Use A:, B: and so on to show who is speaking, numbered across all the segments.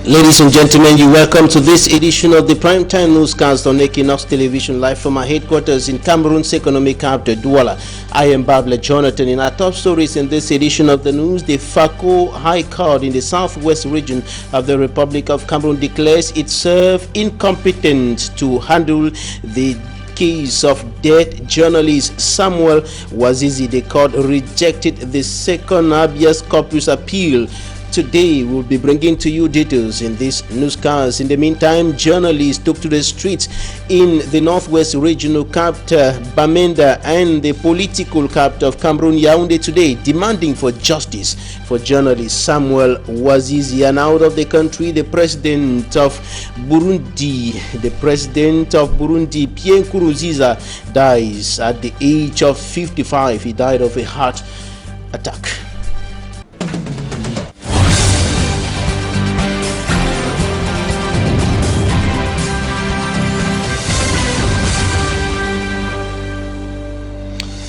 A: Ladies and gentlemen, you welcome to this edition of the Primetime Newscast on Equinoxe Television, live from our headquarters in Cameroon's economic capital, Douala. I am Babla Jonathan. In our top stories in this edition of the news, the Fako High Court in the southwest region of the Republic of Cameroon declares itself incompetent to handle the case of dead journalist Samuel Wazizi. The court rejected the second habeas corpus appeal. Today we'll be bringing to you details in this newscast. In the meantime, journalists took to the streets in the northwest regional capital Bamenda and the political capital of Cameroon, Yaoundé, today, demanding for justice for journalist Samuel Wazizi. And out of the country, the president of Burundi, Pierre Nkurunziza, dies at the age of 55. He died of a heart attack.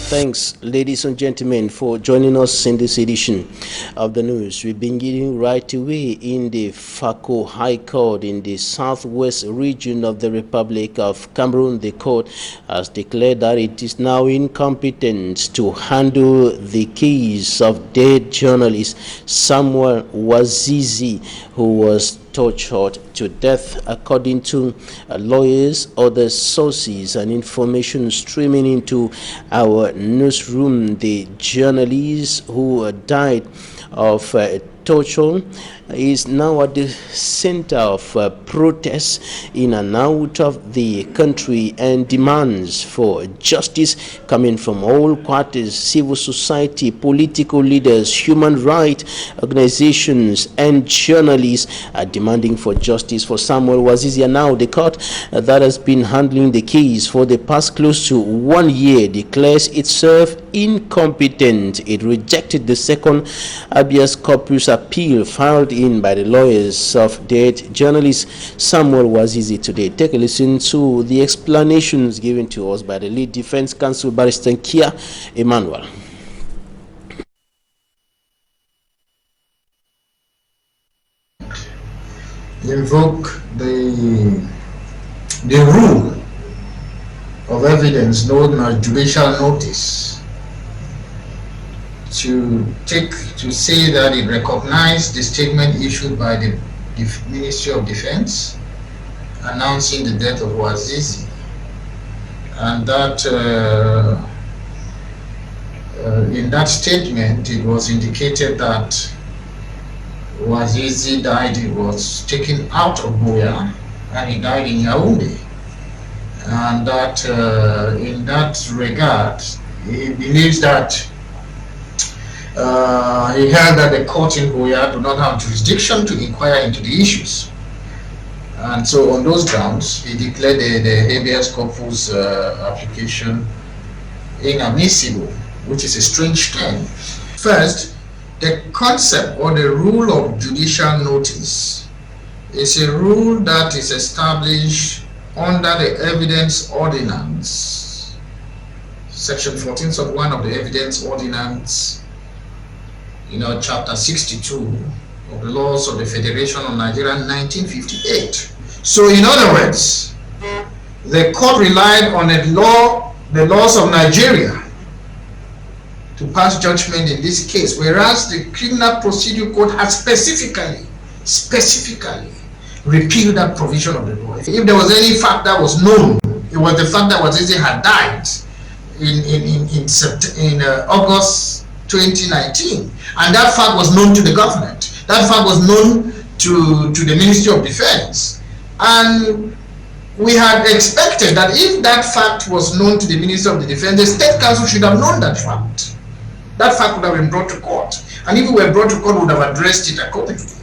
A: Thanks, ladies and gentlemen, for joining us in this edition of the news. We've been getting right away in the Fako High Court in the southwest region of the Republic of Cameroon. The court has declared that it is now incompetent to handle the case of dead journalist Samuel Wazizi, who was tortured to death. According to lawyers, other sources, and information streaming into our newsroom, the journalist who died of torture is now at the center of protests in and out of the country and demands for justice coming from all quarters: civil society, political leaders, human rights organizations, and journalists are demanding for justice for Samuel Wazizi. And now the court that has been handling the case for the past close to 1 year declares itself incompetent. It rejected the second habeas corpus appeal filed in by the lawyers of dead journalist Samuel Wazizi today. Take a listen to the explanations given to us by the lead defense counsel, Barrister Kia Emmanuel.
B: Invoke the rule of evidence known as judicial notice to say that it recognized the statement issued by the Ministry of Defense announcing the death of Wazizi, and that in that statement it was indicated that Wazizi died, he was taken out of Buea and he died in Yaoundé, and that in that regard he believes that he held that the court in Buea do not have jurisdiction to inquire into the issues, and so on those grounds he declared the habeas corpus application inadmissible, which is a strange thing. First, the concept or the rule of judicial notice is a rule that is established under the Evidence Ordinance, Section 14(1) of the Evidence Ordinance, Chapter 62 of the Laws of the Federation of Nigeria, 1958. So, in other words, the court relied on the laws of Nigeria to pass judgment in this case, whereas the Criminal Procedure Code has specifically repealed that provision of the law. If there was any fact that was known, it was the fact that Wazizi had died in August 2019, and that fact was known to the government. That fact was known to the Ministry of Defense, and we had expected that if that fact was known to the Ministry of the Defense, the State Council should have known that fact. That fact would have been brought to court, and if it were brought to court, we would have addressed it accordingly.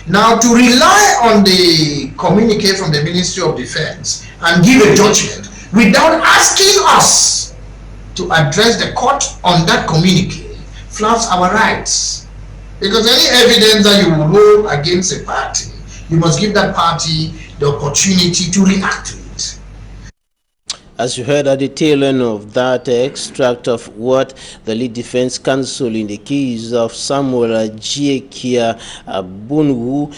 B: Now, to rely on the communique from the Ministry of Defense and give a judgment without asking us to address the court on that communique flouts our rights, because any evidence that you will hold against a party, you must give that party the opportunity to react to it.
A: As you heard at the tail end of that extract of what the lead defense counsel in the case of Samuel Jiekia Bunwu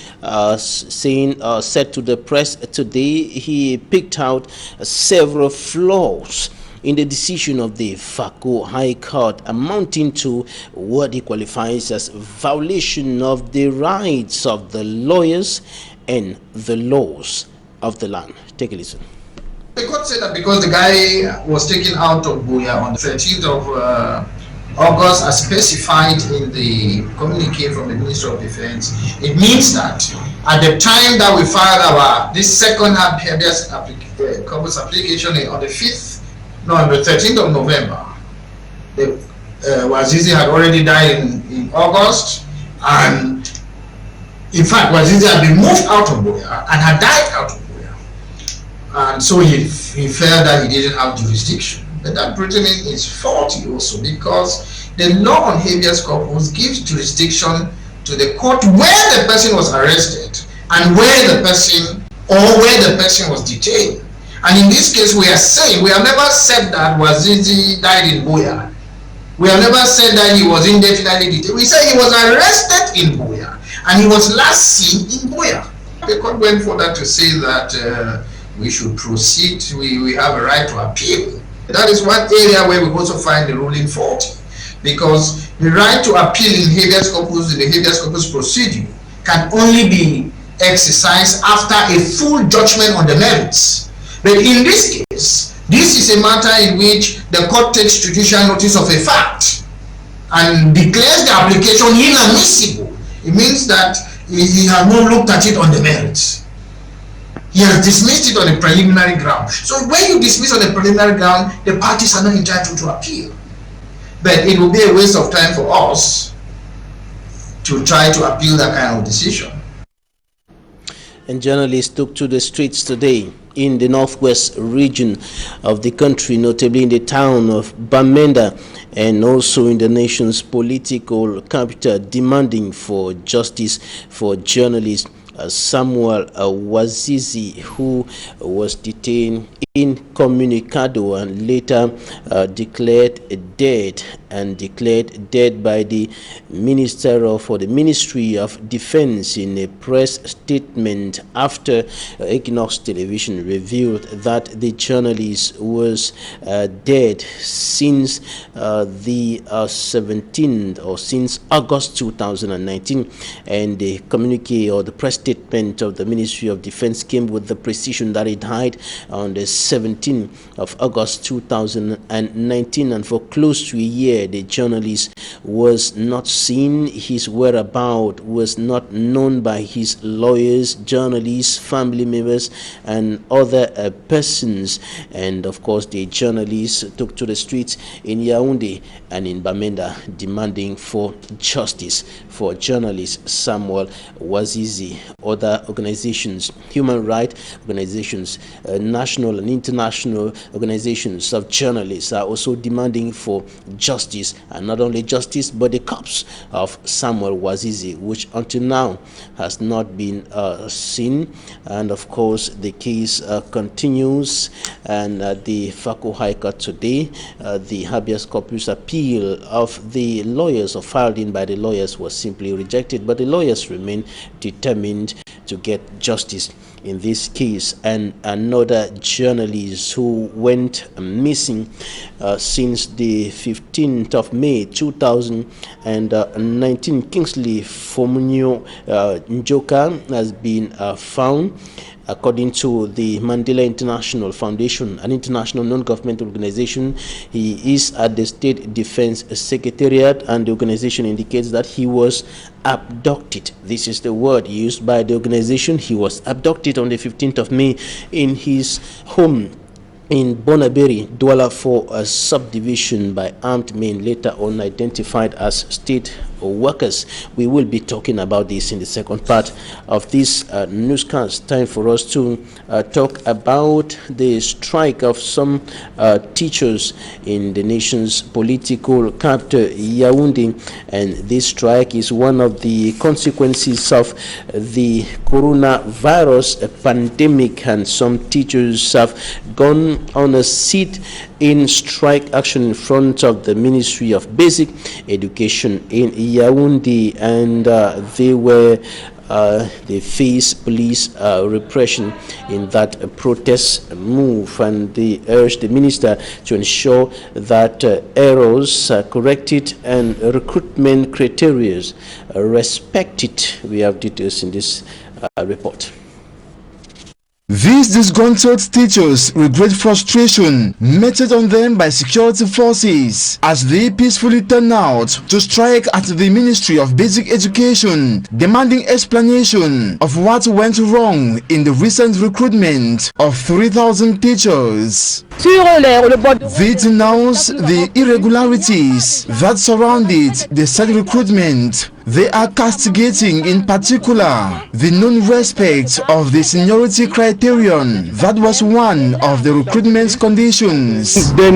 A: said to the press today, he picked out several flaws in the decision of the Fako High Court, amounting to what he qualifies as violation of the rights of the lawyers and the laws of the land. Take a listen.
B: The court said that because the guy was taken out of Buea on the 13th of August as specified in the communique from the Ministry of Defense, it means that at the time that we filed this second habeas corpus application on the 13th of November, Wazizi had already died in August, and in fact Wazizi had been moved out of Buea and had died out of Buea. And so he felt that he didn't have jurisdiction. But that reasoning is faulty also, because the law on habeas corpus gives jurisdiction to the court where the person was arrested and where the person was detained. And in this case, we are saying, we have never said that Wazizi died in Buea. We have never said that he was indefinitely detained. We say he was arrested in Buea and he was last seen in Buea. The court went further to say that we should proceed, we have a right to appeal. That is one area where we also find the ruling faulty, because the right to appeal in the habeas corpus procedure can only be exercised after a full judgment on the merits. But in this case, this is a matter in which the court takes judicial notice of a fact and declares the application inadmissible. It means that he has not looked at it on the merits. He has dismissed it on a preliminary ground. So when you dismiss on a preliminary ground, the parties are not entitled to appeal. But it will be a waste of time for us to try to appeal that kind of decision.
A: And journalists took to the streets today in the northwest region of the country, notably in the town of Bamenda, and also in the nation's political capital, demanding for justice for journalist Samuel Wazizi, who was detained incommunicado and later declared dead by the Ministry of Defense in a press statement after Equinoxe television revealed that the journalist was dead since the 17th or since August 2019, and the communique or the press statement of the Ministry of Defense came with the precision that he died on the 17th of August 2019, and for close to a year the journalist was not seen. His whereabouts was not known by his lawyers, journalists, family members, and other persons. And of course, the journalists took to the streets in Yaoundé and in Bamenda demanding for justice for journalist Samuel Wazizi. Other organizations, human rights organizations, national and international organizations of journalists are also demanding for justice, and not only justice but the corpse of Samuel Wazizi, which until now has not been seen. And of course the case continues, and the Fako High Court today, the habeas corpus appeal of the lawyers or filed in by the lawyers was simply rejected, but the lawyers remain determined to get justice in this case. And another journalist who went missing since the 15th of May 2019, Kingsley Fomunyo Njoka, has been found. According to the Mandela International Foundation, an international non-governmental organization, he is at the State Defense Secretariat, and the organization indicates that he was abducted. This is the word used by the organization. He was abducted on the 15th of May in his home in Bonaberi, Douala 4 subdivision by armed men, later on identified as state workers. We will be talking about this in the second part of this newscast. Time for us to talk about the strike of some teachers in the nation's political capital, Yaoundé, and this strike is one of the consequences of the coronavirus pandemic, and some teachers have gone on a sit-in strike action in front of the Ministry of Basic Education in Yaoundé, and they face police repression in that protest move, and they urge the minister to ensure that errors are corrected and recruitment criteria respected. We have details in this report.
C: These disgruntled teachers regret frustration meted on them by security forces as they peacefully turn out to strike at the Ministry of Basic Education, demanding explanation of what went wrong in the recent recruitment of 3,000 teachers. They denounce the irregularities that surrounded the said recruitment. They are castigating in particular the non-respect of the seniority criterion that was one of the recruitment conditions. There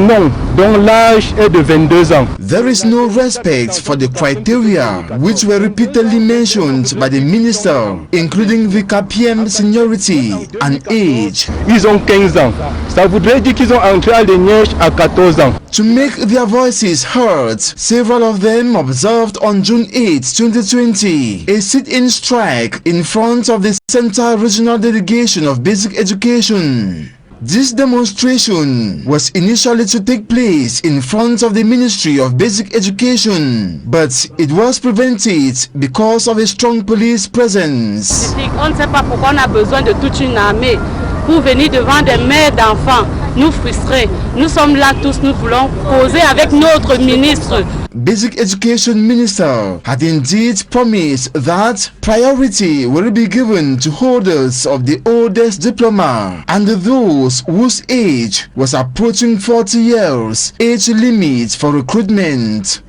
C: is no respect for the criteria which were repeatedly mentioned by the minister, including the KPM seniority and age.
D: Ils ont 15 ans. Ça voudrait dire qu'ils ont entré à l'ENIèche à 14 ans.
C: To make their voices heard, several of them observed on June 8, 2020, a sit-in strike in front of the Central Regional Delegation of Basic Education. This demonstration was initially to take place in front of the Ministry of Basic Education, but it was prevented because of a strong police presence.
E: On ne sait pas pourquoi on a besoin de toute une armée pour venir devant des mères d'enfants, nous frustrer. Nous sommes là tous, nous voulons causer avec notre ministre.
C: Basic Education Minister had indeed promised that priority will be given to holders of the oldest diploma and those whose age was approaching 40 years, age limit for recruitment.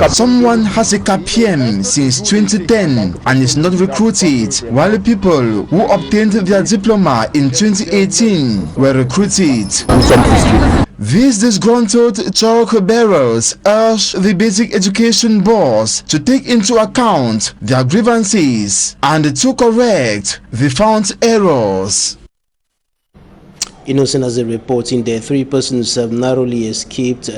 C: Someone has a KPM since 2010 and is not recruited, while people who obtained their diploma in 2018 were recruited. These disgruntled chalk bearers urge the Basic Education Boards to take into account their grievances and to correct the found errors.
A: Innocent as a reporting there, 3 persons have narrowly escaped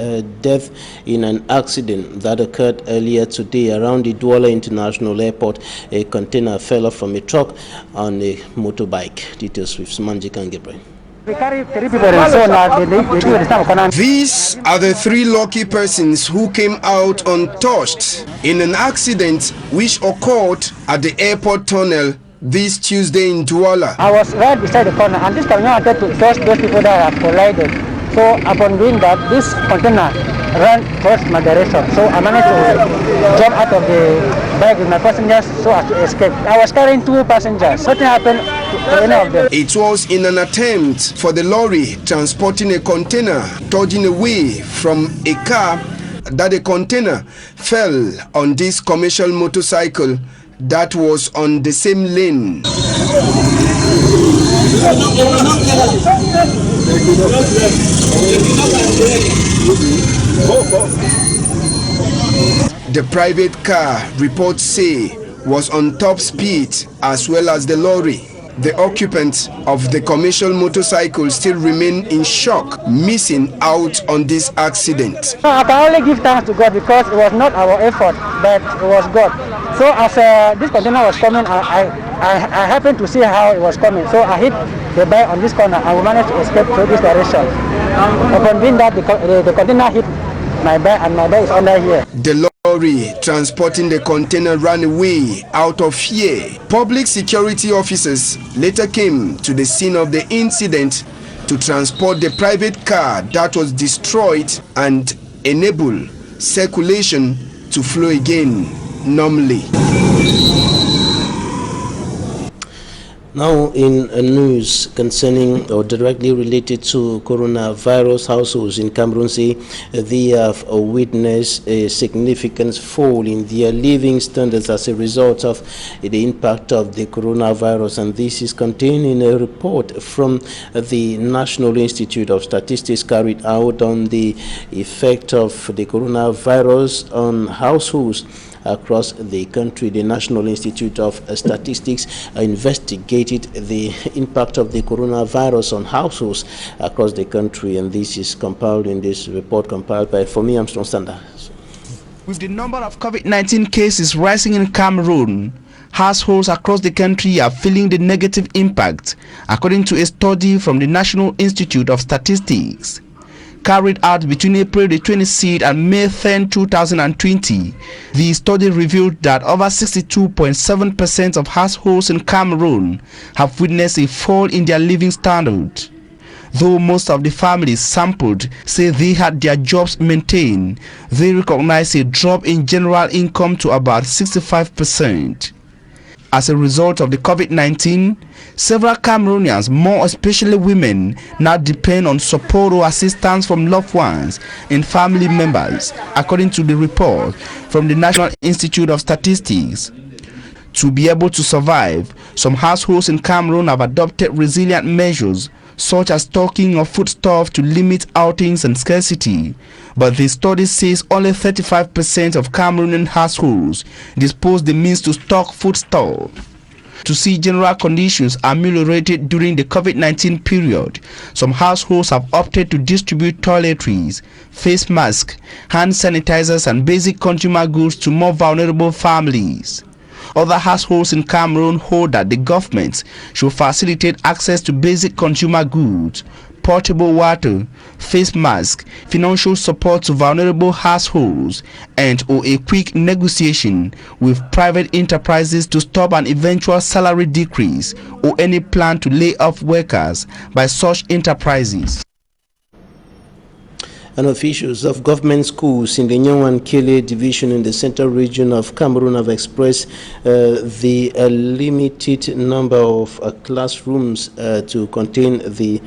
A: death in an accident that occurred earlier today around the Douala International Airport. A container fell off from a truck on a motorbike. Details with Manjik and Gabriel.
F: These are the 3 lucky persons who came out untouched in an accident which occurred at the airport tunnel this Tuesday in Douala.
G: I was right beside the corner, and this container wanted to touch those people that have collided. So upon doing that, this container ran towards my direction. So I managed to jump out of the bike with my passengers so as to escape. I was carrying 2 passengers. Nothing happened to any of them.
F: It was in an attempt for the lorry transporting a container dodging away from a car that the container fell on this commercial motorcycle that was on the same lane. The private car, reports say, was on top speed as well as the lorry. The occupants of the commercial motorcycle still remain in shock, missing out on this accident.
G: I can only give thanks to God because it was not our effort, but it was God. So as this container was coming, I happened to see how it was coming. So I hit the bike on this corner and we managed to escape through this direction. Upon doing that, the container hit my bike and my bike is under here.
F: The lorry transporting the container ran away out of fear. Public security officers later came to the scene of the incident to transport the private car that was destroyed and enable circulation to flow again normally.
A: Now, in news concerning or directly related to coronavirus, households in Cameroon say they have witnessed a significant fall in their living standards as a result of the impact of the coronavirus, and this is contained in a report from the National Institute of Statistics carried out on the effect of the coronavirus on households across the country. The National Institute of Statistics investigated the impact of the coronavirus on households across the country, and this is compiled in this report compiled by For Me Armstrong Standard.
F: With the number of COVID-19 cases rising in Cameroon, households across the country are feeling the negative impact, according to a study from the National Institute of Statistics. Carried out between April the 26th and May 10, 2020, the study revealed that over 62.7% of households in Cameroon have witnessed a fall in their living standard. Though most of the families sampled say they had their jobs maintained, they recognize a drop in general income to about 65%. As a result of the COVID-19, several Cameroonians, more especially women, now depend on support or assistance from loved ones and family members, according to the report from the National Institute of Statistics. To be able to survive, some households in Cameroon have adopted resilient measures such as stocking of foodstuff to limit outings and scarcity. But the study says only 35% of Cameroonian households dispose the means to stock foodstuff. To see general conditions ameliorated during the COVID-19 period, some households have opted to distribute toiletries, face masks, hand sanitizers and basic consumer goods to more vulnerable families. Other households in Cameroon hold that the government should facilitate access to basic consumer goods, portable water, face masks, financial support to vulnerable households, and/or a quick negotiation with private enterprises to stop an eventual salary decrease or any plan to lay off workers by such enterprises.
A: And officials of government schools in the Nyong-Ankele division in the central region of Cameroon have expressed the limited number of classrooms to contain the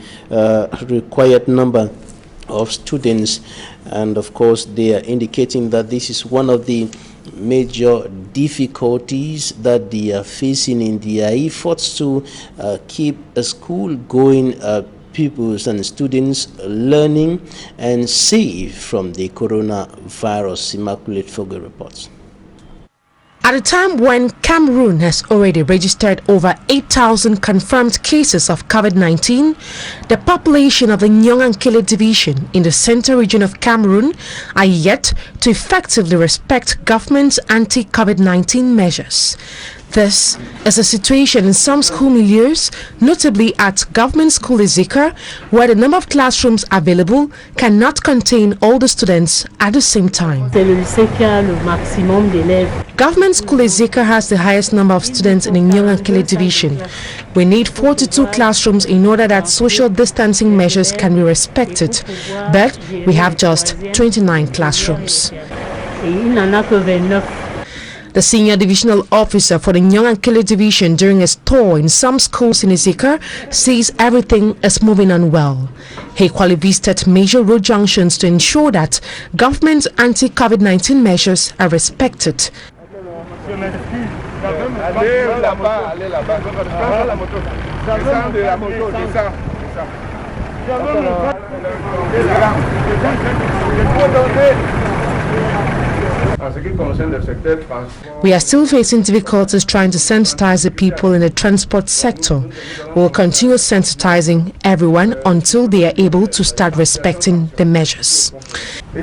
A: required number of students, and of course they are indicating that this is one of the major difficulties that they are facing in their efforts to keep a school going, pupils and students learning and safe from the coronavirus. Immaculate Fogo reports.
H: At a time when Cameroon has already registered over 8,000 confirmed cases of COVID-19, the population of the Nyong-Ankele division in the central region of Cameroon are yet to effectively respect government's anti-COVID-19 measures. This is a situation in some school milieux, notably at government school Ezika, where the number of classrooms available cannot contain all the students at the same time. Government school Ezika has the highest number of students in the Nyong-Ankele division. We need 42 classrooms in order that social distancing measures can be respected, but we have just 29 classrooms. The senior divisional officer for the Nyong-Ankele division during a tour in some schools in Ezika says everything is moving on well. He equally visited major road junctions to ensure that government's anti-COVID-19 measures are respected. We are still facing difficulties trying to sensitize the people in the transport sector. We will continue sensitizing everyone until they are able to start respecting the measures. The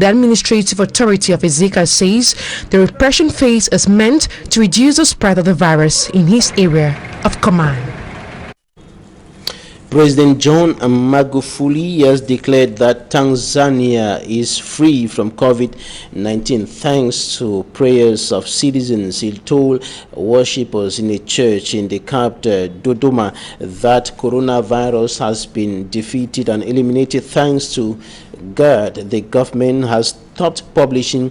H: administrative authority of Ezika says the repression phase is meant to reduce the spread of the virus in his area of command.
A: President John Magufuli has declared that Tanzania is free from COVID-19 thanks to prayers of citizens. He told worshippers in a church in the capital, Dodoma, that coronavirus has been defeated and eliminated thanks to God. The government has stopped publishing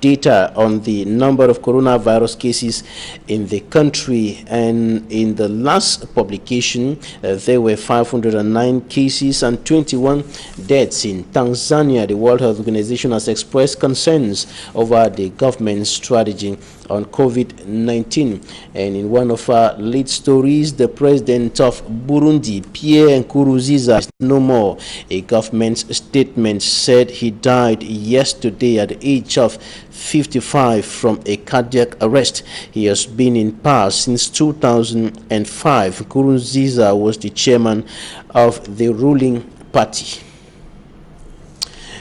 A: data on the number of coronavirus cases in the country, and in the last publication there were 509 cases and 21 deaths in Tanzania. The World Health Organization has expressed concerns over the government's strategy on COVID-19. And in one of our lead stories, the president of Burundi, Pierre Nkurunziza, is no more. A government statement said he died yesterday at the age of 55 from a cardiac arrest. He has been in power since 2005. Nkurunziza was the chairman of the ruling party.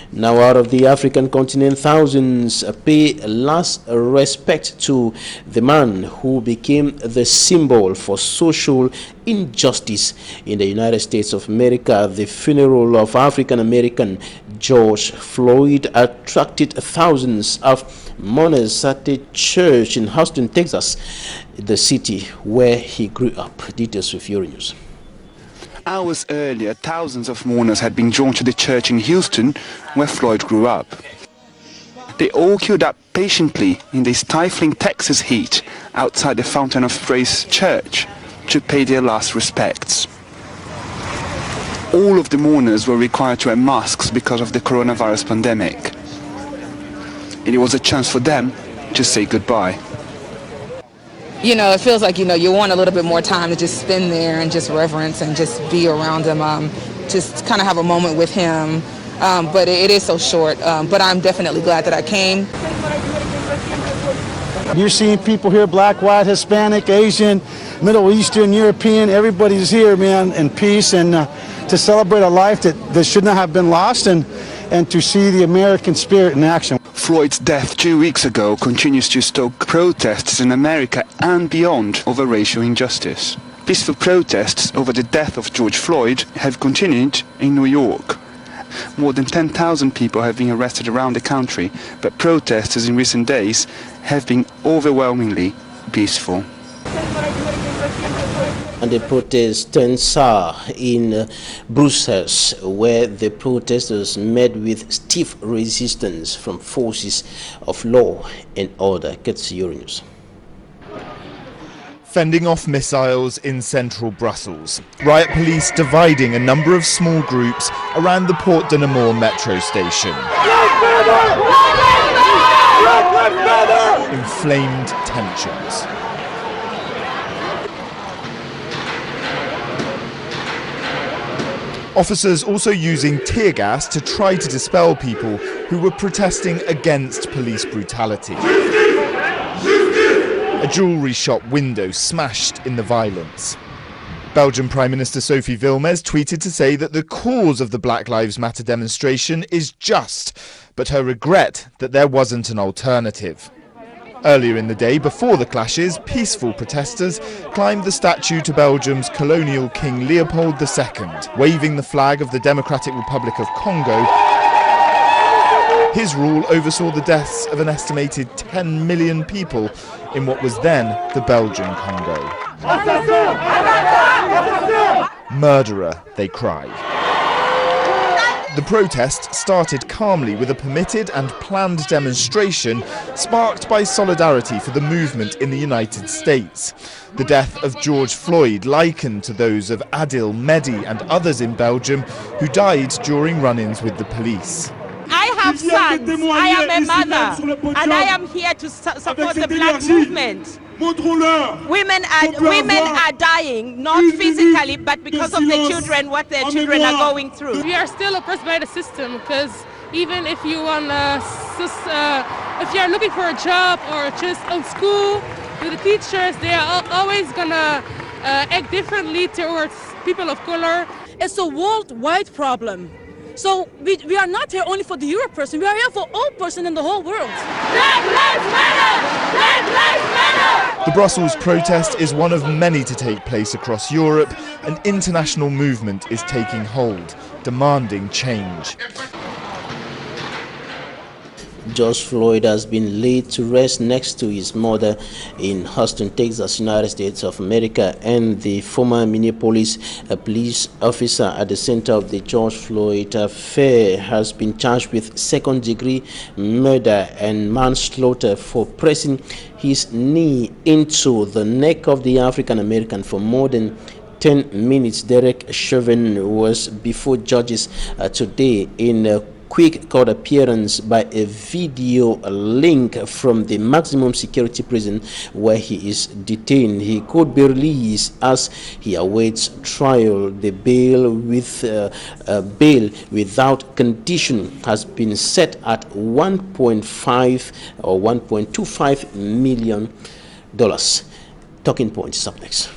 A: Now, out of the African continent, thousands pay last respect to the man who became the symbol for social injustice in the United States of America. The funeral of African-American George Floyd attracted thousands of mourners at a church in Houston, Texas, the city where he grew up. Details with Equinoxe.
I: Hours earlier, thousands of mourners had been drawn to the church in Houston, where Floyd grew up. They all queued up patiently in the stifling Texas heat outside the Fountain of Praise Church to pay their last respects. All of the mourners were required to wear masks because of the coronavirus pandemic. And it was a chance for them to say goodbye.
J: You know, it feels like, you want a little bit more time to just spend there and just reverence and just be around him, just kind of have a moment with him. But it is so short, but I'm definitely glad that I came.
K: You're seeing people here, black, white, Hispanic, Asian, Middle Eastern, European, everybody's here, man, in peace, and to celebrate a life that should not have been lost, and to see the American spirit in action.
I: Floyd's death 2 weeks ago continues to stoke protests in America and beyond over racial injustice. Peaceful protests over the death of George Floyd have continued in New York. More than 10,000 people have been arrested around the country, but protesters in recent days have been overwhelmingly peaceful.
A: And the protest turned sour in Brussels, where the protesters met with stiff resistance from forces of law and order. Gets Equinoxe.
L: Fending off missiles in central Brussels. Riot police dividing a number of small groups around the Porte de Namur metro station. Inflamed tensions. Officers also using tear gas to try to dispel people who were protesting against police brutality. A jewellery shop window smashed in the violence. Belgian Prime Minister Sophie Wilmès tweeted to say that the cause of the Black Lives Matter demonstration is just, but her regret that there wasn't an alternative. Earlier in the day, before the clashes, peaceful protesters climbed the statue to Belgium's colonial King Leopold II, waving the flag of the Democratic Republic of Congo. His rule oversaw the deaths of an estimated 10 million people in what was then the Belgian Congo. Murderer, they cried. The protest started calmly with a permitted and planned demonstration sparked by solidarity for the movement in the United States. The death of George Floyd likened to those of Adil, Mehdi and others in Belgium who died during run-ins with the police.
M: I have sons, I am a mother, and I am here to support the black movement. Women are dying, not physically, but because of the children, what their children are going through.
E: We are still oppressed by the system, because even if you want if you are looking for a job or just on school with the teachers, they are always gonna act differently towards people of color.
N: It's a worldwide problem. So we are not here only for the Europe person, we are here for all person in the whole world.
M: Black Lives Matter! Black Lives Matter!
L: The Brussels protest is one of many to take place across Europe. An international movement is taking hold, demanding change.
A: George Floyd has been laid to rest next to his mother in Houston, Texas, United States of America, and the former Minneapolis police officer at the center of the George Floyd affair has been charged with second-degree murder and manslaughter for pressing his knee into the neck of the African American for more than 10 minutes. Derek Chauvin was before judges today in a quick court appearance by a video link from the maximum security prison where he is detained. He could be released as he awaits trial. The bail without condition has been set at $1.5 or $1.25 million. Talking Point is up next.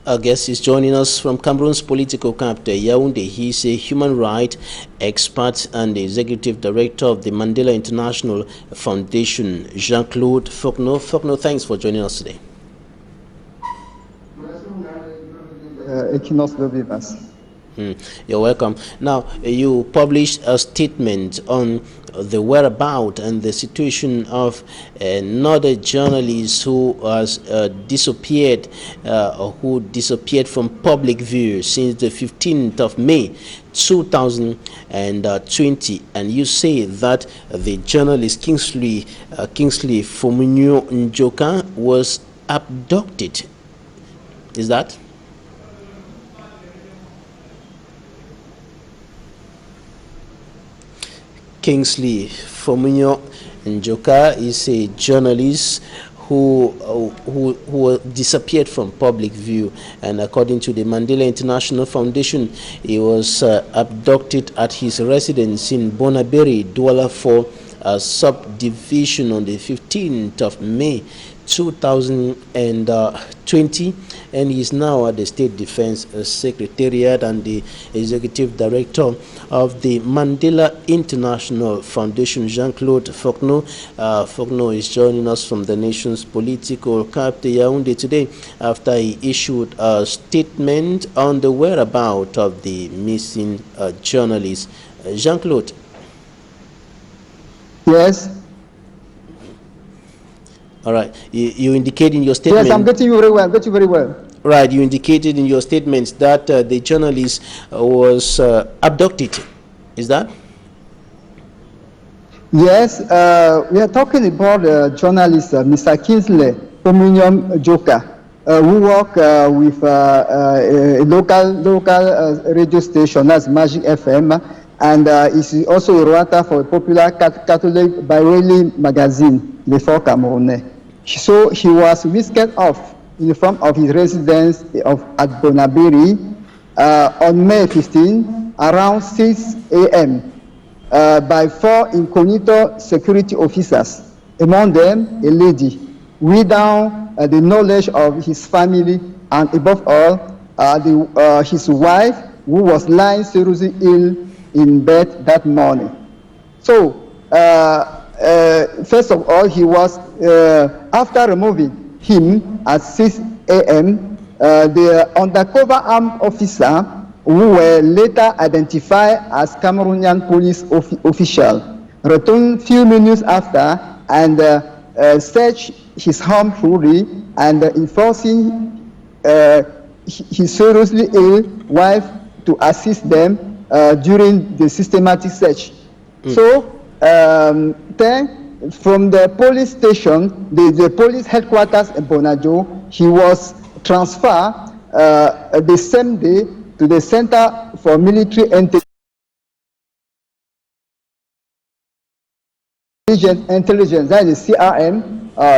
A: Our guest is joining us from Cameroon's political capital, Yaoundé. He's a human rights expert and the executive director of the Mandela International Foundation, Jean-Claude Fokno. Fokno, thanks for joining us today.
O: Equinoxe will be with us.
A: You're welcome. Now, you published a statement on the whereabouts and the situation of another journalist who has disappeared from public view since the 15th of May 2020, and you say that the journalist Kingsley Fomunyo Njoka was abducted. Is that? Kingsley Fomunyo Njoka is a journalist who disappeared from public view, and according to the Mandela International Foundation, he was abducted at his residence in Bonaberi, Douala 4 subdivision on the 15th of May 2020, and he is now at the State Defense Secretariat and the Executive Director of the Mandela International Foundation, Jean-Claude Fokno. Fokno is joining us from the nation's political capital, Yaoundé, today after he issued a statement on the whereabouts of the missing journalist. Jean-Claude.
O: Yes.
A: All right. You indicated in your statement.
O: Yes, I'm getting you very well. Very well.
A: Right. You indicated in your statements that the journalist was abducted. Is that?
O: Yes. We are talking about journalist Mr. Kingsley Fomunyo Njoka, who work with a local radio station, that's Magic FM, and is also a writer for a popular Catholic bi-weekly magazine, Le Fort Camerounais. So he was whisked off in the front of his residence at Bonaberi on May 15 around 6 a.m. By 4 incognito security officers, among them a lady, without the knowledge of his family, and above all his wife, who was lying seriously ill in bed that morning. So first of all, he was, after removing him at 6 a.m., the undercover armed officer, who were later identified as Cameroonian police official, returned few minutes after and searched his home thoroughly and enforcing his seriously ill wife to assist them during the systematic search. So then, from the police station, the police headquarters in Bonajo, he was transferred the same day to the Center for Military Intelligence, that is CRM,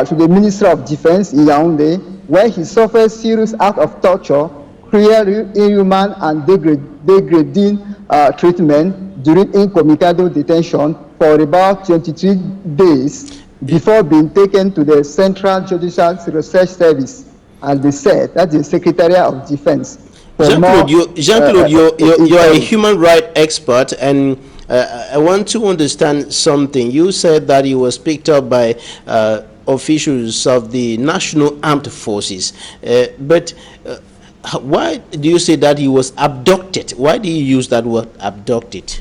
O: to the Ministry of Defense in Yaoundé, where he suffered serious acts of torture, cruel, inhuman, and degrading treatment during incommunicado detention for about 23 days before being taken to the Central Judicial Research Service and the SED, that's the Secretariat of Defense.
A: Jean-Claude, you're a human rights expert, and I want to understand something. You said that he was picked up by officials of the National Armed Forces, but why do you say that he was abducted? Why do you use that word abducted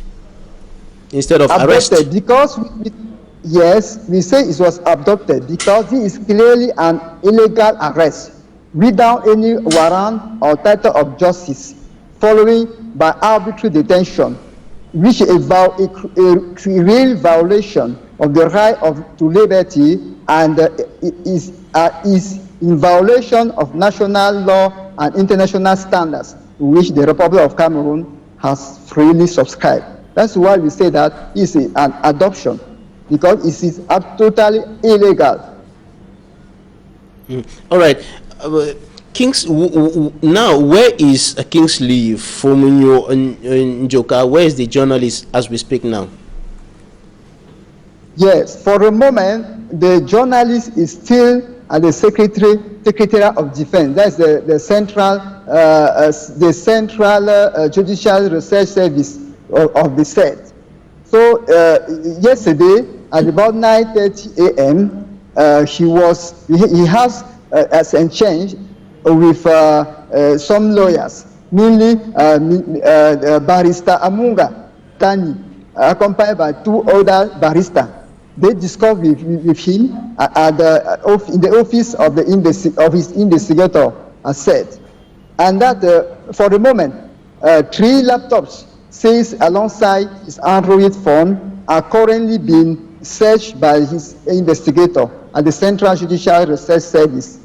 A: instead of arrested?
O: Because yes, we say it was abducted because he is clearly an illegal arrest without any warrant or title of justice, following by arbitrary detention, which is a real violation of the right to liberty and is in violation of national law and international standards, which the Republic of Cameroon has freely subscribed. That's why we say that it's an adoption, because it is totally illegal.
A: All right. Now, where is Kingsley Fomunyo Njoka? Where is the journalist as we speak now?
O: Yes, for the moment, the journalist is still at the Secretariat of Defense. That's the Central Judicial Research Service of the state. So yesterday at about 9:30 a.m., he has exchanged with some lawyers, mainly Barrister Amunga Tani, accompanied by two other baristas. They discussed with him in the office of his investigator, as said, and that for the moment, 3 laptops, says alongside his Android phone, are currently being searched by his investigator at the Central Judicial Research Service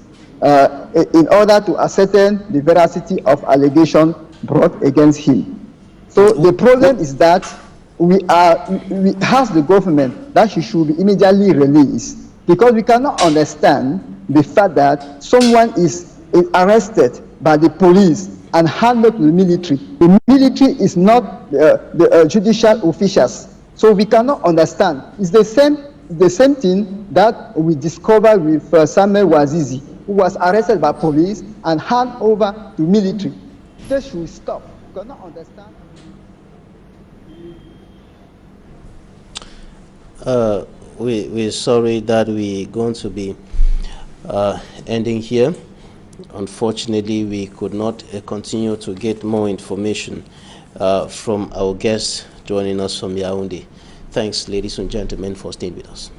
O: in order to ascertain the veracity of allegations brought against him. So the problem is that we ask the government that he should be immediately released, because we cannot understand the fact that someone is arrested by the police and handed to the military. The military is not the judicial officials, so we cannot understand. It's the same thing that we discovered with Samuel Wazizi, who was arrested by police and handed over to military. This should stop. We cannot understand.
A: We're sorry that we're going to be ending here. Unfortunately, we could not continue to get more information from our guests joining us from Yaoundé. Thanks, ladies and gentlemen, for staying with us.